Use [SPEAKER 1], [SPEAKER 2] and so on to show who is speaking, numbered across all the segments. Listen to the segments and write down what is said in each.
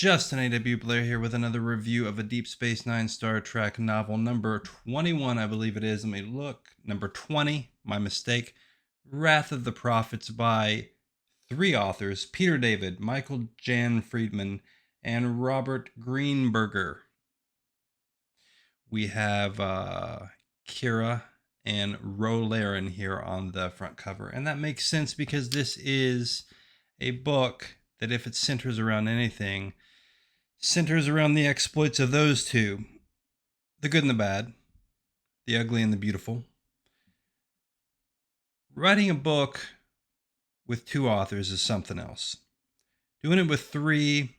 [SPEAKER 1] Justin A.W. Blair here with another review of a Deep Space Nine Star Trek novel, number 21, I believe it is. Let me look. Number 20, my mistake. Wrath of the Prophets by three authors, Peter David, Michael Jan Friedman, and Robert Greenberger. We have Kira and Laren here on the front cover. And that makes sense because this is a book that, if it centers around anything, centers around the exploits of those two, the good and the bad, the ugly and the beautiful. Writing a book with two authors is something else. Doing it with three,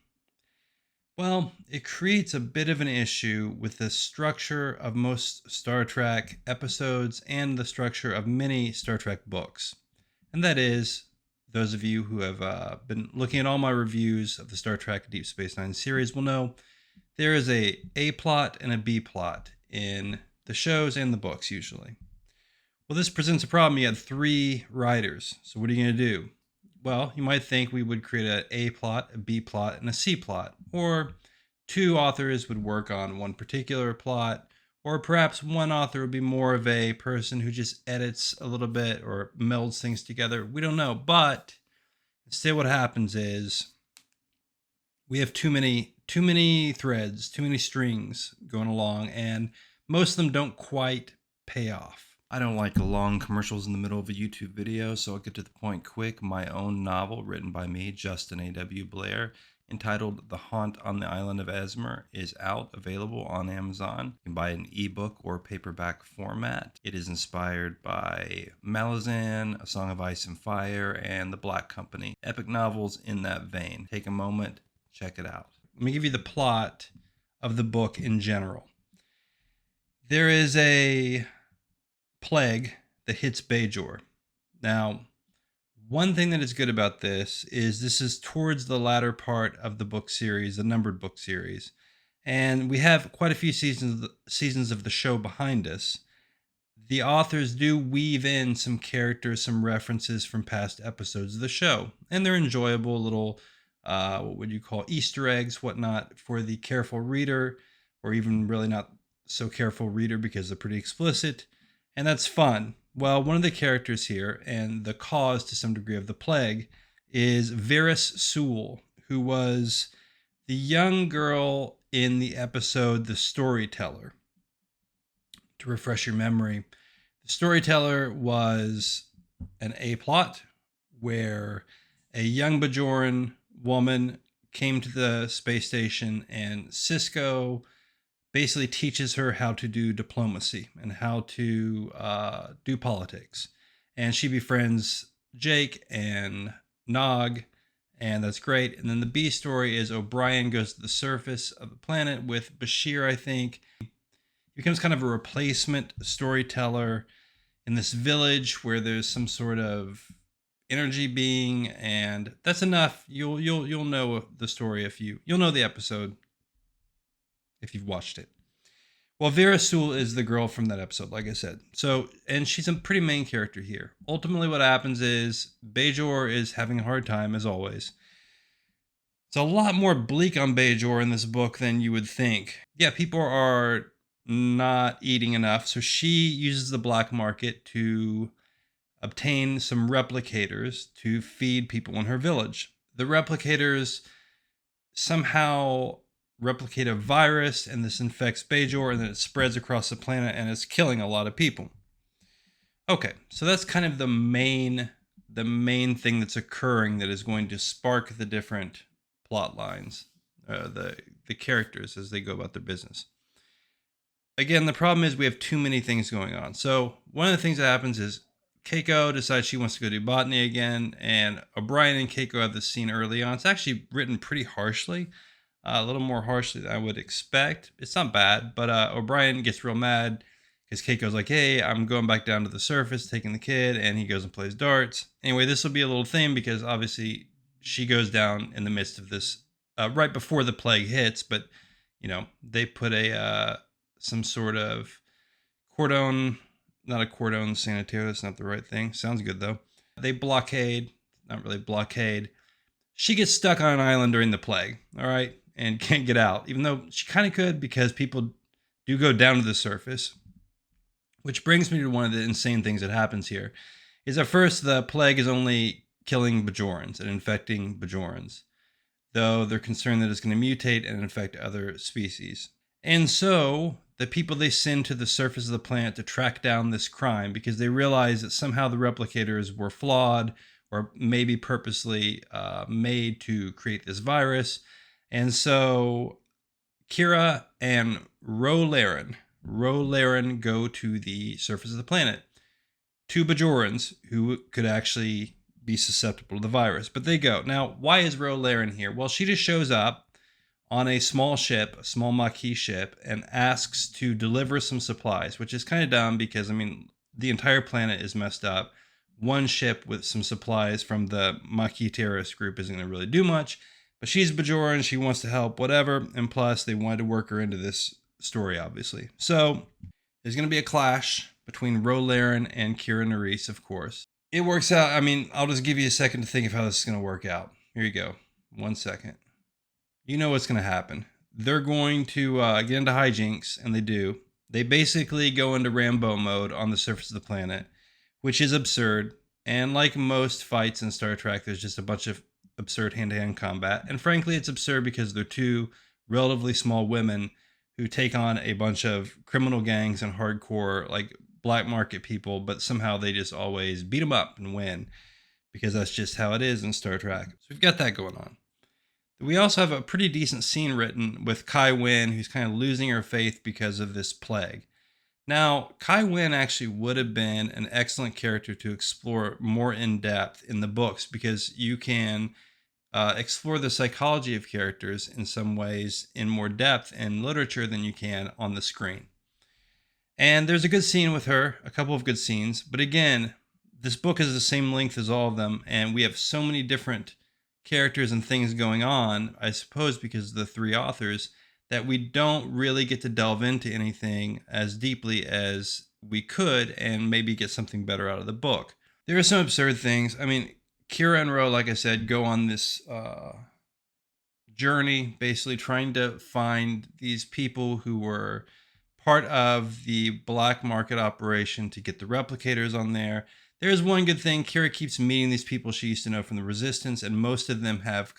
[SPEAKER 1] well, it creates a bit of an issue with the structure of most Star Trek episodes and the structure of many Star Trek books. And that is, those of you who have been looking at all my reviews of the Star Trek Deep Space Nine series will know there is a plot and a B plot in the shows and the books usually. Well, this presents a problem. You had three writers. So what are you going to do? Well, you might think we would create an A plot, a B plot, and a C plot. Or two authors would work on one particular plot. Or perhaps one author would be more of a person who just edits a little bit or melds things together. We don't know. But instead what happens is we have too many threads, too many strings going along, and most of them don't quite pay off. I don't like long commercials in the middle of a YouTube video, so I'll get to the point quick. My own novel, written by me, Justin A.W. Blair, entitled The Haunt on the Island of Esmer, is out, available on Amazon. You can buy it in ebook or paperback format. It is inspired by Malazan, A Song of Ice and Fire, and The Black Company. Epic novels in that vein. Take a moment, check it out. Let me give you the plot of the book in general. There is a plague that hits Bajor. Now, one thing that is good about this is towards the latter part of the book series, the numbered book series, and we have quite a few seasons of the show behind us. The authors do weave in some characters, some references from past episodes of the show, and they're enjoyable little, what would you call, Easter eggs, whatnot, for the careful reader, or even really not so careful reader because they're pretty explicit, and that's fun. Well, one of the characters here, and the cause to some degree of the plague, is Varys Sewell, who was the young girl in the episode The Storyteller. To refresh your memory, The Storyteller was an A-plot where a young Bajoran woman came to the space station, and Sisko basically teaches her how to do diplomacy and how to do politics. And she befriends Jake and Nog, and that's great. And then the B story is O'Brien goes to the surface of the planet with Bashir, I think. He becomes kind of a replacement storyteller in this village where there's some sort of energy being, and that's enough. You'll know the story you'll know the episode if you've watched it. Well, Vera Sewell is the girl from that episode, like I said. So, and she's a pretty main character here. Ultimately, what happens is Bajor is having a hard time, as always. It's a lot more bleak on Bajor in this book than you would think. Yeah, people are not eating enough, so she uses the black market to obtain some replicators to feed people in her village. The replicators somehow replicate a virus, and this infects Bajor, and then it spreads across the planet, and it's killing a lot of people. Okay, so that's kind of the main thing that's occurring that is going to spark the different plot lines, the characters as they go about their business. Again, the problem is we have too many things going on. So one of the things that happens is Keiko decides she wants to go do botany again, and O'Brien and Keiko have this scene early on. It's actually written pretty harshly. A little more harshly than I would expect. It's not bad, but O'Brien gets real mad because Keiko's like, hey, I'm going back down to the surface, taking the kid, and he goes and plays darts. Anyway, this will be a little thing because obviously she goes down in the midst of this right before the plague hits, but, you know, they put some sort of cordon, not a cordon sanitaire, that's not the right thing. Sounds good, though. They blockade, not really blockade. She gets stuck on an island during the plague, all right? and can't get out, even though she kind of could because people do go down to the surface. Which brings me to one of the insane things that happens here. Is at first the plague is only killing Bajorans and infecting Bajorans, though they're concerned that it's going to mutate and infect other species. And so the people they send to the surface of the planet to track down this crime because they realize that somehow the replicators were flawed or maybe purposely made to create this virus. And so Kira and Laren go to the surface of the planet. Two Bajorans who could actually be susceptible to the virus, but they go. Now, why is Laren here? Well, she just shows up on a small ship, a small Maquis ship, and asks to deliver some supplies, which is kind of dumb because, I mean, the entire planet is messed up. One ship with some supplies from the Maquis terrorist group isn't going to really do much, but she's Bajoran, she wants to help, whatever, and plus they wanted to work her into this story, obviously. So there's going to be a clash between Laren and Kira Nerys, of course. It works out. I mean, I'll just give you a second to think of how this is going to work out. Here you go. 1 second. You know what's going to happen. They're going to get into hijinks, and they do. They basically go into Rambo mode on the surface of the planet, which is absurd. And like most fights in Star Trek, there's just a bunch of absurd hand-to-hand combat. And frankly, it's absurd because they're two relatively small women who take on a bunch of criminal gangs and hardcore, like, black market people, but somehow they just always beat them up and win because that's just how it is in Star Trek. So we've got that going on. We also have a pretty decent scene written with Kai Wynn, who's kind of losing her faith because of this plague. Now, Kai Wynn actually would have been an excellent character to explore more in depth in the books because you can explore the psychology of characters in some ways in more depth in literature than you can on the screen. And there's a good scene with her, a couple of good scenes. But again, this book is the same length as all of them. And we have so many different characters and things going on, I suppose, because of the three authors, that we don't really get to delve into anything as deeply as we could and maybe get something better out of the book. There are some absurd things. I mean, Kira and Ro, like I said, go on this journey, basically trying to find these people who were part of the black market operation to get the replicators on there. There's one good thing. Kira keeps meeting these people she used to know from the Resistance, and most of them have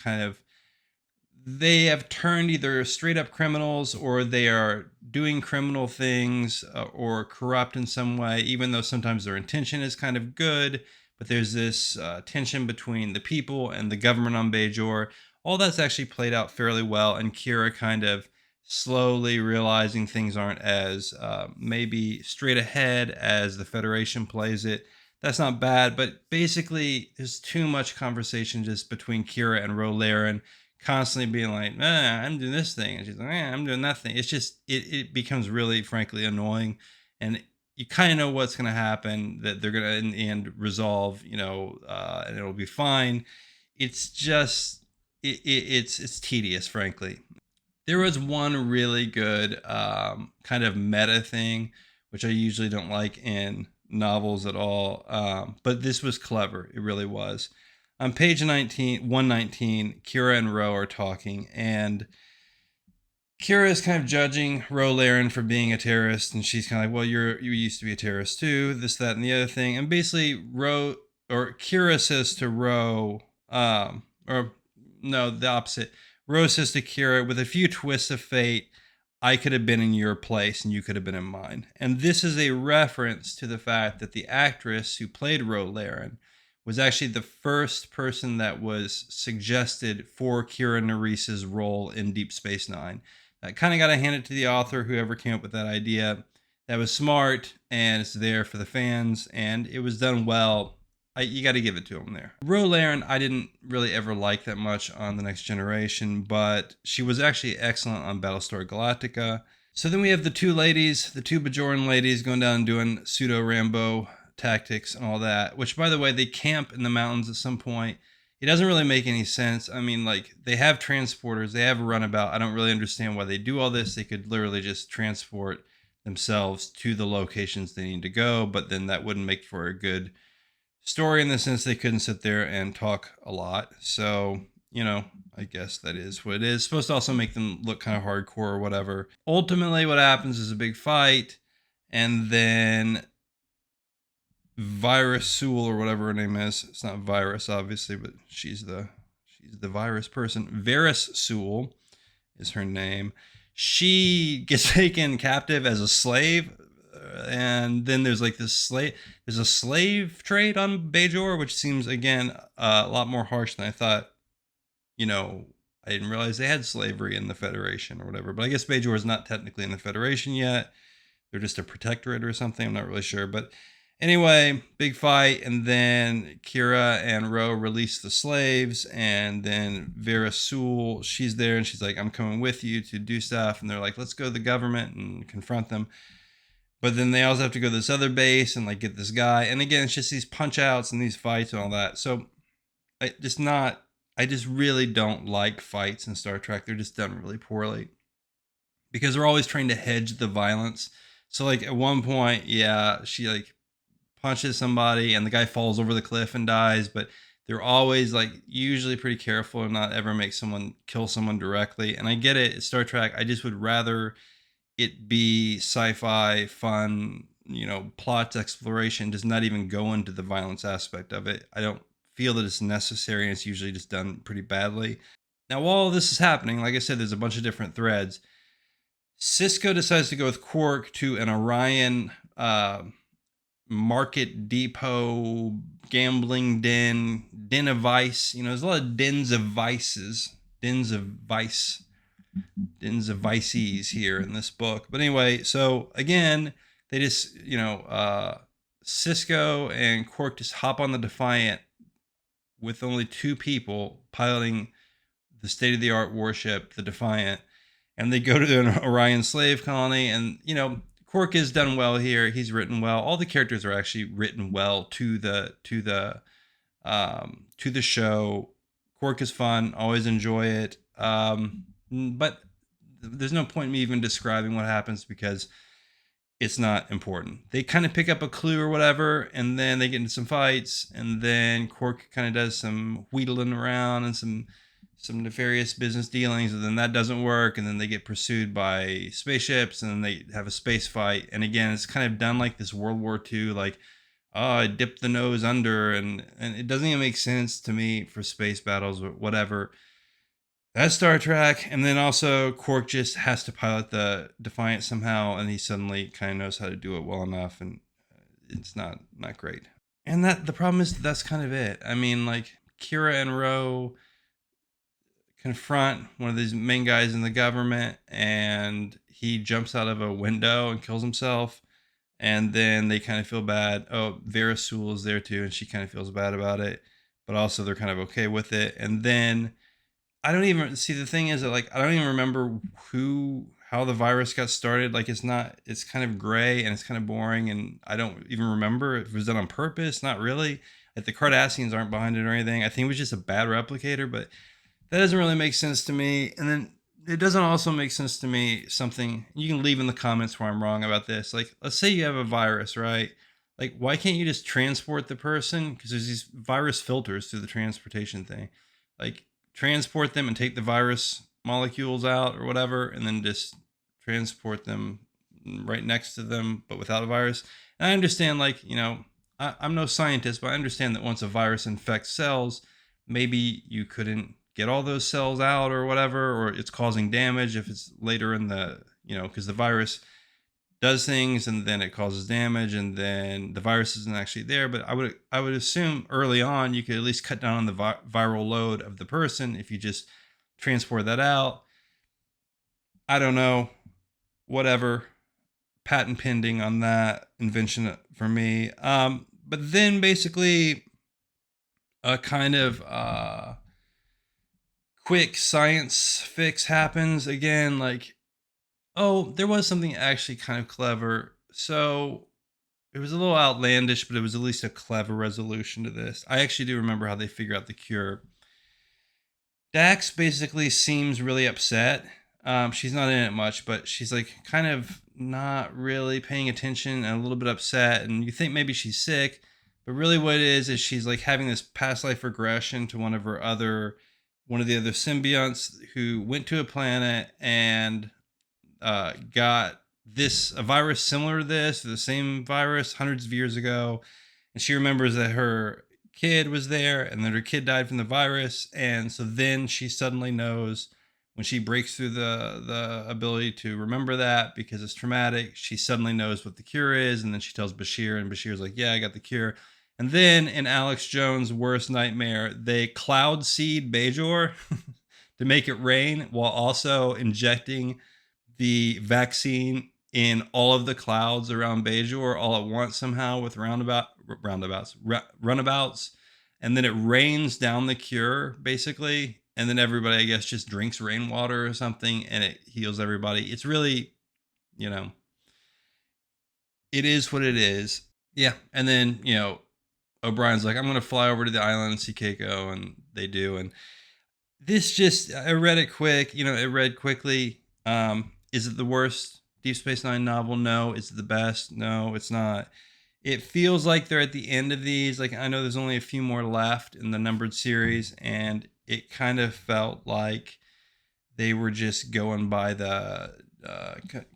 [SPEAKER 1] they have turned either straight up criminals or they are doing criminal things or corrupt in some way, even though sometimes their intention is kind of good. But there's this tension between the people and the government on Bajor. All that's actually played out fairly well, and Kira kind of slowly realizing things aren't as maybe straight ahead as the Federation plays it. That's not bad, but basically there's too much conversation just between Kira and Laren, constantly being like, I'm doing this thing, and she's like, I'm doing that thing. It's just, it becomes really, frankly, annoying, and you kind of know what's going to happen, that they're going to, in the end, resolve, and it'll be fine. It's just, it's tedious, frankly. There was one really good kind of meta thing, which I usually don't like in novels at all, but this was clever. It really was. On page 119, Kira and Ro are talking, and Kira is kind of judging Laren for being a terrorist, and she's kind of like, well, you used to be a terrorist too, this, that, and the other thing. And basically, Kira says to Ro, or no, the opposite. Ro says to Kira, with a few twists of fate, I could have been in your place and you could have been in mine. And this is a reference to the fact that the actress who played Laren was actually the first person that was suggested for Kira Nerys' role in Deep Space Nine. I kind of got to hand it to the author, whoever came up with that idea. That was smart, and it's there for the fans, and it was done well. You got to give it to him there. Laren, I didn't really ever like that much on The Next Generation, but she was actually excellent on Battlestar Galactica. So then we have the two Bajoran ladies going down and doing pseudo-Rambo tactics and all that, which, by the way, they camp in the mountains at some point. It doesn't really make any sense. I mean, like, they have transporters, they have a runabout. I don't really understand why they do all this. They could literally just transport themselves to the locations they need to go, but then that wouldn't make for a good story in the sense they couldn't sit there and talk a lot. So, I guess that is what it is. It's supposed to also make them look kind of hardcore or whatever. Ultimately, what happens is a big fight, and then Virus Sewell or whatever her name is. It's not Virus, obviously, but she's the virus person. Varys Sewell is her name. She gets taken captive as a slave, and then there's like this slave. There's a slave trade on Bajor, which seems again a lot more harsh than I thought. You know, I didn't realize they had slavery in the Federation or whatever. But I guess Bajor is not technically in the Federation yet. They're just a protectorate or something. I'm not really sure, but anyway, big fight, and then Kira and Ro release the slaves, and then Vera Sewell, she's there, and she's like, "I'm coming with you to do stuff," and they're like, "Let's go to the government and confront them." But then they also have to go to this other base and like get this guy, and again, it's just these punch outs and these fights and all that. So I just really don't like fights in Star Trek. They're just done really poorly because they're always trying to hedge the violence. So like at one point, yeah, she like punches somebody and the guy falls over the cliff and dies, but they're always like usually pretty careful and not ever make someone kill someone directly. And I get it, it's Star Trek. I just would rather it be sci-fi, fun, plot exploration, does not even go into the violence aspect of it. I don't feel that it's necessary, and it's usually just done pretty badly. Now, while this is happening, like I said, there's a bunch of different threads. Cisco decides to go with Quark to an Orion market depot, gambling den of vice. There's a lot of dens of vices, dens of vice, dens of vices here in this book. But anyway, so again, they just, Cisco and Quark just hop on the Defiant with only two people piloting the state-of-the-art warship, the Defiant, and they go to an Orion slave colony, and Quark is done well here. He's written well. All the characters are actually written well to the show. Quark is fun. Always enjoy it. But there's no point in me even describing what happens because it's not important. They kind of pick up a clue or whatever, and then they get into some fights, and then Quark kind of does some wheedling around and some nefarious business dealings, and then that doesn't work, and then they get pursued by spaceships, and then they have a space fight. And again, it's kind of done like this World War II, like, oh, I dipped the nose under, and it doesn't even make sense to me for space battles or whatever. That's Star Trek. And then also Quark just has to pilot the Defiant somehow, and he suddenly kind of knows how to do it well enough, and it's not great. And the problem is that's kind of it. I mean, like, Kira and Ro confront one of these main guys in the government, and he jumps out of a window and kills himself. And then they kind of feel bad. Oh, Vera Sewell is there too, and she kind of feels bad about it, but also they're kind of okay with it. And then I don't even see, the thing is that like I don't even remember how the virus got started. Like it's kind of gray and it's kind of boring, and I don't even remember if it was done on purpose. Not really. Like the Cardassians aren't behind it or anything. I think it was just a bad replicator, but that doesn't really make sense to me. And then it doesn't also make sense to me something you can leave in the comments where I'm wrong about this. Like, let's say you have a virus, right? Like, why can't you just transport the person? Because there's these virus filters through the transportation thing. Like, transport them and take the virus molecules out or whatever, and then just transport them right next to them, but without a virus. And I understand, like, I'm no scientist, but I understand that once a virus infects cells, maybe you couldn't get all those cells out or whatever, or it's causing damage if it's later in the, because the virus does things and then it causes damage and then the virus isn't actually there. But I would assume early on you could at least cut down on the viral load of the person if you just transport that out. I don't know, whatever, patent pending on that invention for me. But then basically a kind of quick science fix happens again. Like, oh, there was something actually kind of clever. So it was a little outlandish, but it was at least a clever resolution to this. I actually do remember how they figure out the cure. Dax basically seems really upset. She's not in it much, but she's like kind of not really paying attention and a little bit upset. And you think maybe she's sick, but really what it is she's like having this past life regression to one of her other one of the other symbionts who went to a planet and got a virus similar to this, the same virus hundreds of years ago. And she remembers that her kid was there and that her kid died from the virus. And so then she suddenly knows, when she breaks through the ability to remember that because it's traumatic, she suddenly knows what the cure is. And then she tells Bashir, and Bashir's like, yeah, I got the cure. And then in Alex Jones' worst nightmare, they cloud seed Bajor to make it rain while also injecting the vaccine in all of the clouds around Bajor all at once somehow with runabouts, and then it rains down the cure basically, and then everybody, I guess, just drinks rainwater or something, and it heals everybody. It's really, you know, it is what it is. Yeah, and then O'Brien's like, I'm gonna fly over to the island and see Keiko, and they do, and this just, I read it quick, it read quickly. Is it the worst Deep Space Nine novel? No. Is it the best? No, it's not. It feels like they're at the end of these. Like, I know there's only a few more left in the numbered series, and it kind of felt like they were just going by the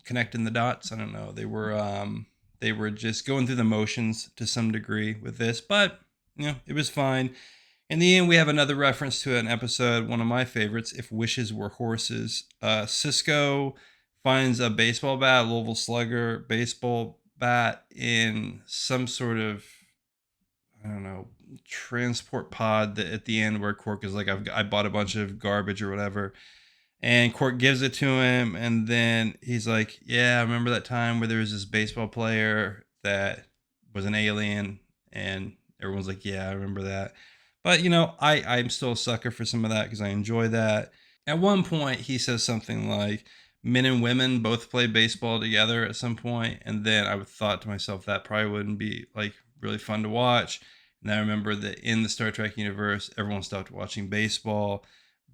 [SPEAKER 1] connecting the dots. I don't know. They were just going through the motions to some degree with this, but it was fine. In the end, we have another reference to an episode, one of my favorites, If Wishes Were Horses. Cisco finds a baseball bat, a Louisville Slugger baseball bat, in some sort of, I don't know, transport pod that at the end where Quark is like, I bought a bunch of garbage or whatever. And Quark gives it to him, and then he's like, yeah, I remember that time where there was this baseball player that was an alien, and everyone's like, yeah, I remember that. But, I'm still a sucker for some of that because I enjoy that. At one point, he says something like, men and women both play baseball together at some point, and then I thought to myself, that probably wouldn't be, like, really fun to watch. And I remember that in the Star Trek universe, everyone stopped watching baseball,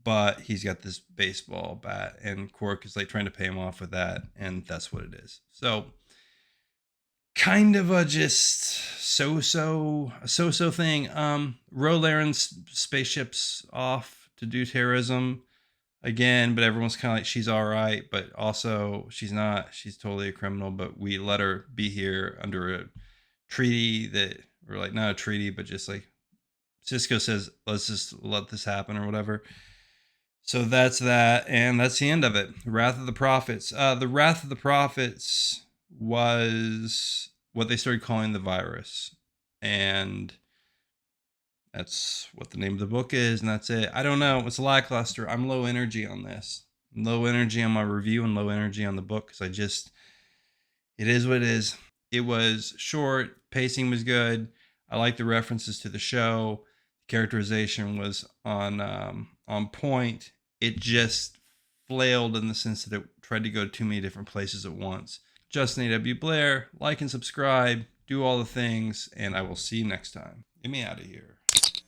[SPEAKER 1] but he's got this baseball bat, and Quark is, like, trying to pay him off with that, and that's what it is. So, kind of a just so thing. Laren's spaceship's off to do terrorism again, but everyone's kind of like, she's all right, but also she's not. She's totally a criminal, but we let her be here under a treaty that, or like not a treaty, but just like Cisco says, let's just let this happen or whatever. So that's that, and that's the end of it. Wrath of the Prophets. The Wrath of the Prophets was what they started calling the virus, and that's what the name of the book is, and that's it. I don't know. It's lackluster. I'm low energy on this. I'm low energy on my review and low energy on the book because it is what it is. It was short. Pacing was good. I like the references to the show. The characterization was on point. It just flailed in the sense that it tried to go too many different places at once. Justin A.W. Blair, like and subscribe, do all the things, and I will see you next time. Get me out of here.